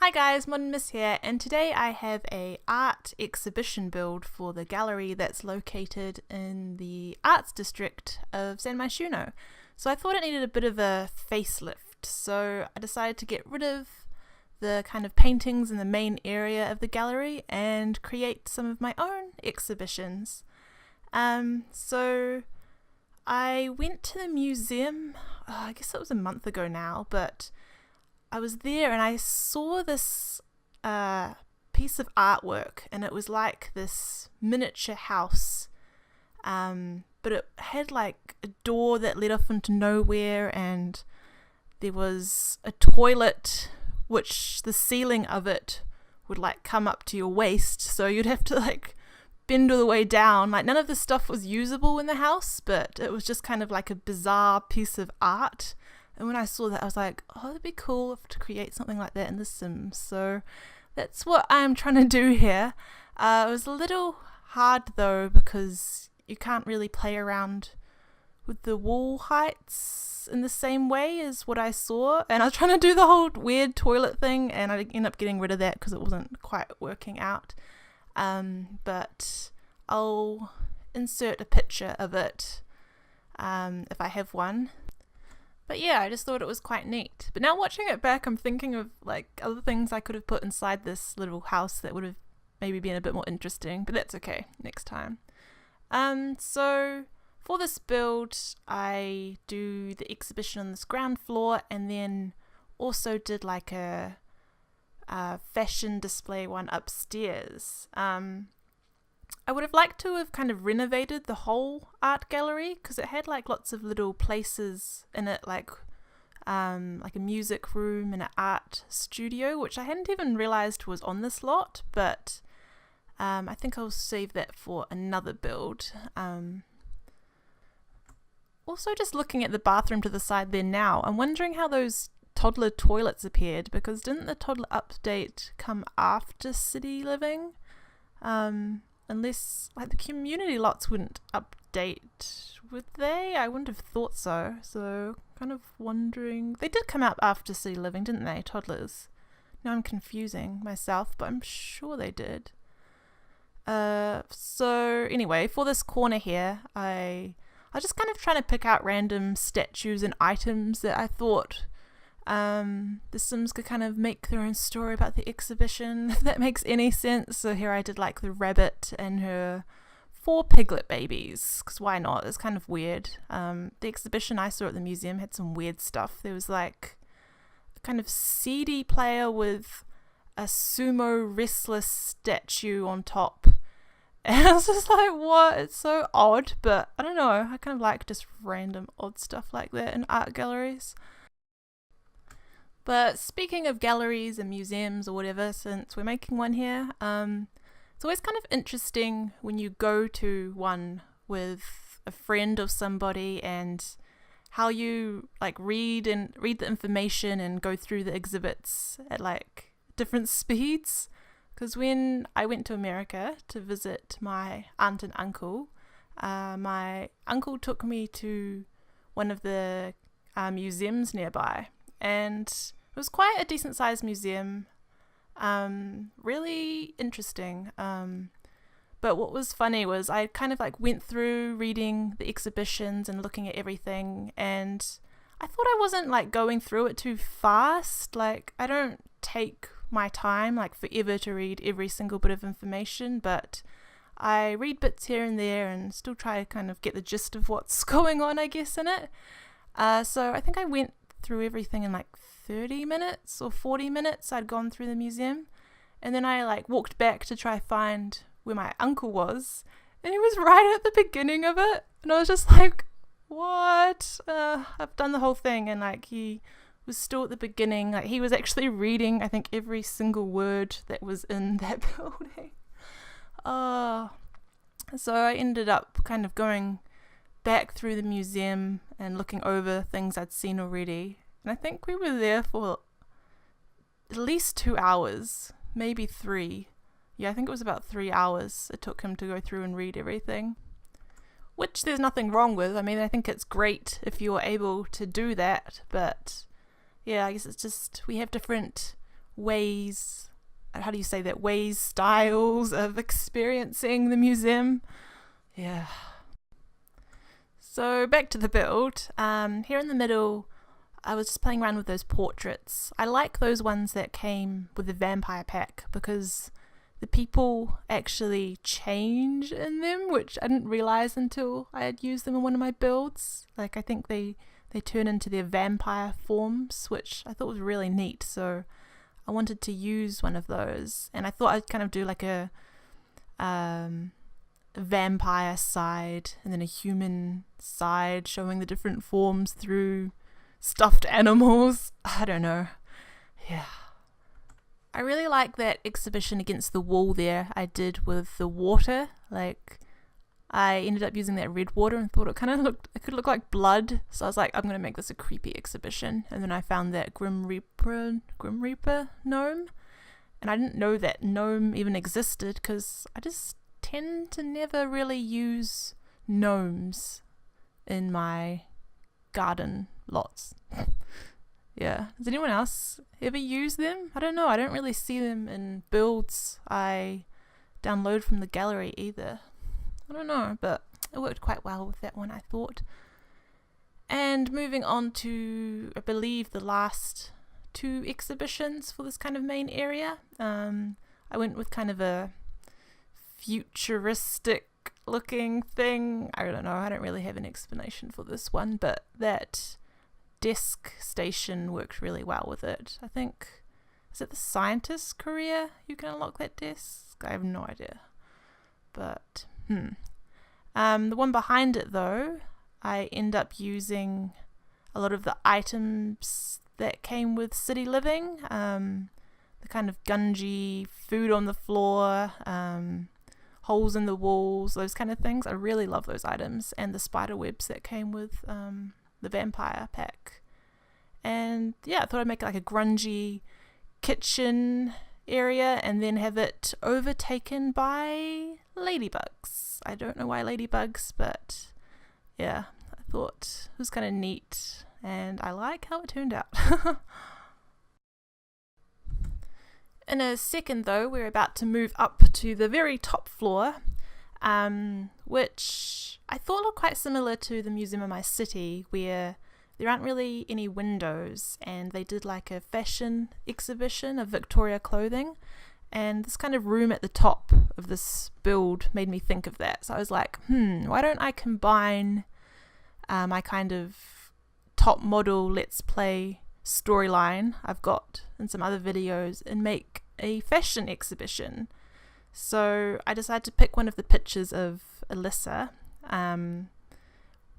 Hi guys, ModernMiss here, and today I have a art exhibition build for the gallery that's located in the arts district of San Myshuno. So I thought it needed a bit of a facelift, so I decided to get rid of the kind of paintings in the main area of the gallery and create some of my own exhibitions. So I went to the museum, I guess it was a month ago now, but I was there and I saw this piece of artwork, and it was like this miniature house, but it had like a door that led off into nowhere, and there was a toilet which the ceiling of it would like come up to your waist, so you'd have to like bend all the way down. Like, none of this stuff was usable in the house, but it was just kind of like a bizarre piece of art. And when I saw that, I was like, oh, it'd be cool to create something like that in The Sims. So that's what I'm trying to do here. It was a little hard though, because you can't really play around with the wall heights in the same way as what I saw. And I was trying to do the whole weird toilet thing, and I ended up getting rid of that because it wasn't quite working out. But I'll insert a picture of it if I have one. But yeah, I just thought it was quite neat. But now watching it back, I'm thinking of like other things I could have put inside this little house that would have maybe been a bit more interesting, but that's okay, next time. So for this build, I do the exhibition on this ground floor, and then also did like a fashion display one upstairs. I would have liked to have kind of renovated the whole art gallery, because it had like lots of little places in it, like a music room and an art studio, which I hadn't even realized was on this lot, but I think I'll save that for another build. Also, just looking at the bathroom to the side there now, I'm wondering how those toddler toilets appeared, because didn't the toddler update come after City Living? Unless, like, the community lots wouldn't update, would they? I wouldn't have thought so. So, kind of wondering. They did come out after City Living, didn't they, toddlers? Now I'm confusing myself, but I'm sure they did. So, anyway, for this corner here, I just kind of trying to pick out random statues and items that I thought the Sims could kind of make their own story about the exhibition, if that makes any sense. So here I did like the rabbit and her 4 piglet babies, because why not? It's kind of weird. The exhibition I saw at the museum had some weird stuff. There was like a kind of CD player with a sumo wrestler statue on top. And I was just like, what? It's so odd, but I don't know. I kind of like just random odd stuff like that in art galleries. But speaking of galleries and museums or whatever, since we're making one here, it's always kind of interesting when you go to one with a friend or somebody, and how you like read the information and go through the exhibits at like different speeds. Because when I went to America to visit my aunt and uncle, my uncle took me to one of the museums nearby, and it was quite a decent sized museum, really interesting. But what was funny was I kind of like went through reading the exhibitions and looking at everything, and I thought I wasn't like going through it too fast. Like, I don't take my time like forever to read every single bit of information, but I read bits here and there and still try to kind of get the gist of what's going on, I guess, in it. So I think I went through everything in like 30 minutes or 40 minutes. I'd gone through the museum, and then I like walked back to try find where my uncle was, and he was right at the beginning of it, and I was just like, what? I've done the whole thing, and like he was still at the beginning. Like, he was actually reading, I think, every single word that was in that building. So I ended up kind of going back through the museum and looking over things I'd seen already. And I think we were there for at least 2 hours, maybe 3. Yeah, I think it was about 3 hours it took him to go through and read everything. Which there's nothing wrong with. I mean, I think it's great if you're able to do that, but yeah, I guess it's just we have different ways, how do you say that, ways, styles of experiencing the museum. Yeah. So back to the build. Here in the middle, I was just playing around with those portraits. I like those ones that came with the vampire pack because the people actually change in them, which I didn't realize until I had used them in one of my builds. Like, I think they turn into their vampire forms, which I thought was really neat. So I wanted to use one of those, and I thought I'd kind of do like a vampire side and then a human side, showing the different forms through stuffed animals. I don't know. Yeah. I really like that exhibition against the wall there I did with the water. Like, I ended up using that red water and thought it could look like blood. So I was like, I'm going to make this a creepy exhibition. And then I found that Grim Reaper gnome. And I didn't know that gnome even existed because I just tend to never really use gnomes in my garden lots. Yeah. Does anyone else ever use them? I don't know. I don't really see them in builds I download from the gallery either. I don't know, but it worked quite well with that one, I thought. And moving on to, I believe, the last two exhibitions for this kind of main area. I went with kind of a futuristic looking thing. I don't know. I don't really have an explanation for this one, but that desk station worked really well with it. I think, is it the scientist's career you can unlock that desk? I have no idea. But, the one behind it though, I end up using a lot of the items that came with City Living. The kind of gungy food on the floor, holes in the walls, those kind of things. I really love those items, and the spider webs that came with the vampire pack. And yeah, I thought I'd make it like a grungy kitchen area and then have it overtaken by ladybugs. I don't know why ladybugs, but yeah, I thought it was kind of neat and I like how it turned out. In a second though, we're about to move up to the very top floor, which I thought looked quite similar to the Museum of My City, where there aren't really any windows and they did like a fashion exhibition of Victoria clothing, and this kind of room at the top of this build made me think of that. So I was like, why don't I combine my kind of top model let's play storyline I've got in some other videos and make a fashion exhibition. So I decided to pick one of the pictures of Alyssa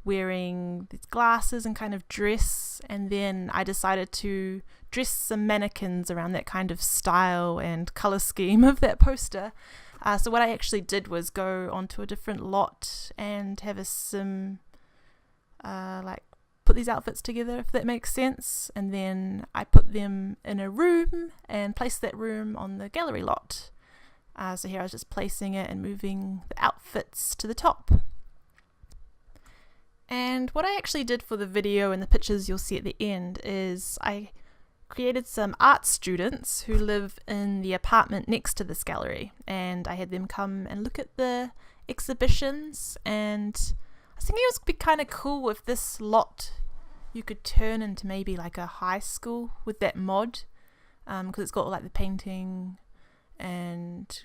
wearing these glasses and kind of dress, and then I decided to dress some mannequins around that kind of style and colour scheme of that poster. So what I actually did was go onto a different lot and have a sim like put these outfits together, if that makes sense, and then I put them in a room and placed that room on the gallery lot. So here I was just placing it and moving the outfits to the top. And what I actually did for the video and the pictures you'll see at the end is I created some art students who live in the apartment next to this gallery, and I had them come and look at the exhibitions, and I was thinking it would be kind of cool if this lot you could turn into maybe like a high school with that mod, because it's got like the painting and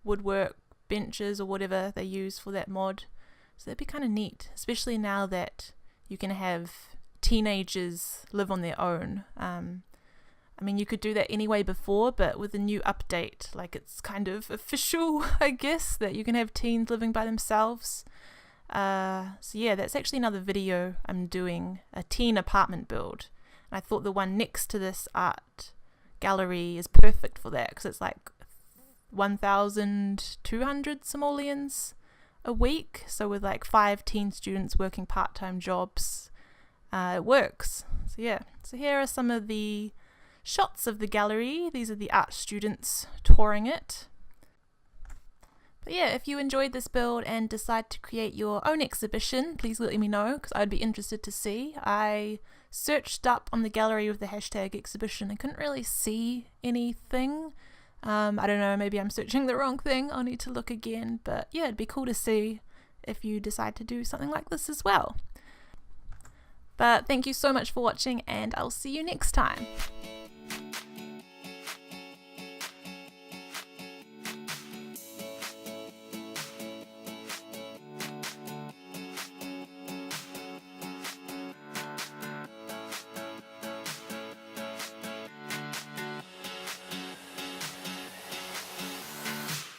woodwork benches or whatever they use for that mod. So that'd be kind of neat, especially now that you can have teenagers live on their own. I mean, you could do that anyway before, but with the new update, like, it's kind of official, I guess, that you can have teens living by themselves. So yeah, that's actually another video I'm doing, a teen apartment build. And I thought the one next to this art gallery is perfect for that, because it's like 1,200 simoleons a week, so with like 5 teen students working part-time jobs, it works. So yeah, so here are some of the shots of the gallery. These are the art students touring it. But yeah, if you enjoyed this build and decide to create your own exhibition, please let me know, because I'd be interested to see. I searched up on the gallery with the hashtag exhibition. I couldn't really see anything. I don't know, maybe I'm searching the wrong thing. I'll need to look again. But yeah, it'd be cool to see if you decide to do something like this as well. But thank you so much for watching, and I'll see you next time.